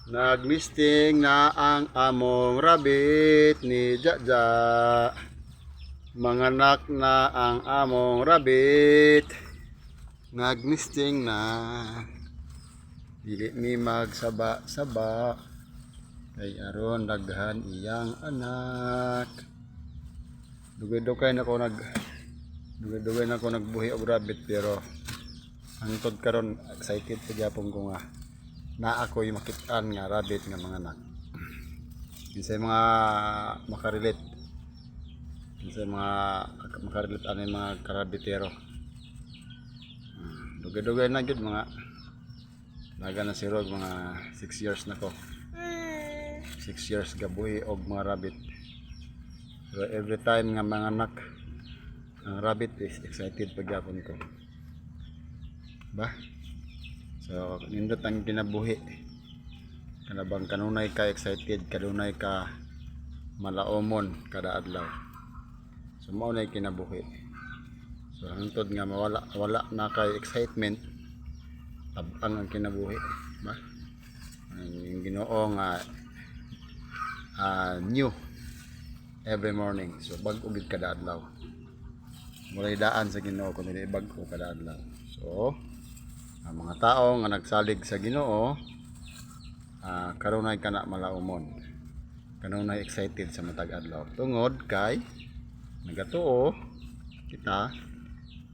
Naglisting na ang among rabbit ni Jaja. Manganak na ang among rabbit. Naglisting na. Dili mi magsaba-saba. Kay aron daghan iyang anak. Dugay-dugay na ko nagbuhi og rabbit pero hangtod karon excited sa gyapon ko nga na ako'y makit-an nga rabbit nga mga anak. Kinsay mga makarelate. Kinsay mga makarelate ani mga karabitero. Dugay-dugay na gyud mga naga na si Rog mga 6 years na ko. 6 years gabuhi og mga rabbit. So every time nga mga anak ang rabbit is excited pagyapon ko. Ba? So, nindot ang kinabuhi. Kanabang kanunay ka excited, kanunay ka malaomon kada adlaw. So, mao na kinabuhi. So, hangtod nga wala na kay excitement, tabang ang kinabuhi. Ba? Ang Ginoo nga new every morning. So, bag-o gid kada adlaw. Walay daan sa Ginoo kun dili bag-o kada adlaw. So, ang mga tao nga nagsalig sa Ginoo kanunay kana malaumon, kanunay excited sa matag adlaw tungod kay nagatuo kita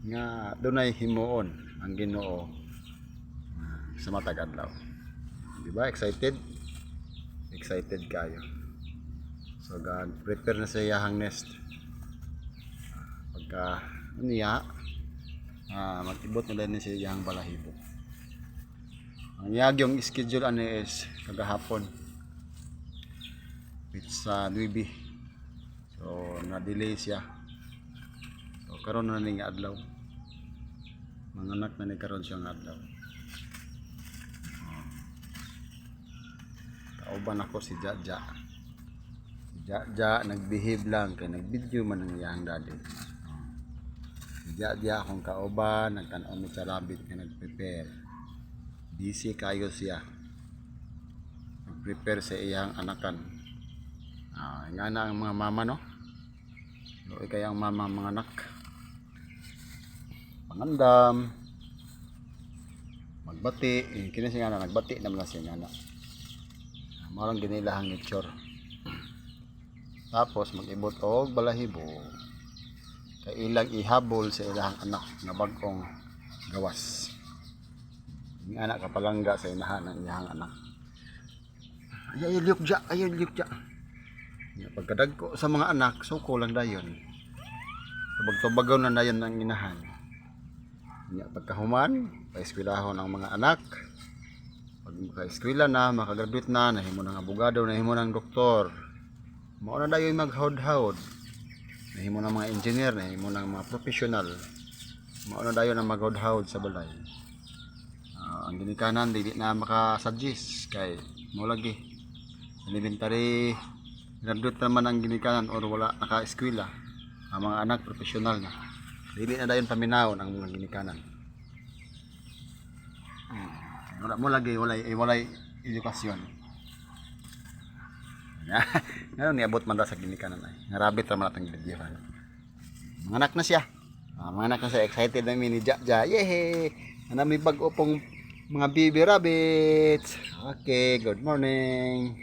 nga dunay himuon ang Ginoo sa matag adlaw. Di ba excited kayo? So God prepare na sa iyahang nest pagka niya mag-ibot na din siya iyang balahibo. Ang yung schedule ani is kagahapon which sa 9. So na-delay siya. So karon na ni nga adlaw. Manganak na ni karon siya nga adlaw. Kauban ako si Jaja. Si Jaja nagbehave lang kay nag-video man ang iyang daddy. Diya akong kauban, nagtanaw mi sa rabbit nga nag-prepare. Busy kayo siya. Nag-prepare sa iyang anakan. Nga na ang mga mama no. Luoy kay ang mama mga anak. Pangandam. Magbati, kini siya nga nagbati naman na siya nga. Marang ginilahang nature. Tapos mag-ibot og balahibo. Kay ilang ihabol sa ilang anak nga bag-ong gawas. Ang anak kapalangga sa inahan ng iyang anak. Ayaw liukja. Pagkadagko sa mga anak, suko lang dayon. Tubag-tubagaw na dayon ng inahan. Pagkahuman, paeskwelahon ang mga anak. Pag maka-eskwela na, makagraduate na, nahimo ng abogado, nahimo ng doktor. Mao na dayon maghawd-hawd. Nahimo ng mga engineer, nahimo ng mga professional. Mauna dayon ang maghawd-hawd sa balay. Ang ginikanan dili na makasuggest kay mo lagi. Elementary graduate naman ang ginikanan or wala naka-eskwela. Ang mga anak professional na. Dili na dayon paminawon ang mga ginikanan. Wala mo lagi walay edukasyon. Ngayon niabot man sa ginikanan ay. Nga rabbit ra man atong gidiyhan. Mga anak na siya. Mga anak na siya excited na ni Jaja. Yehey! Anami bag-o pong mga baby rabbits. Okay, good morning.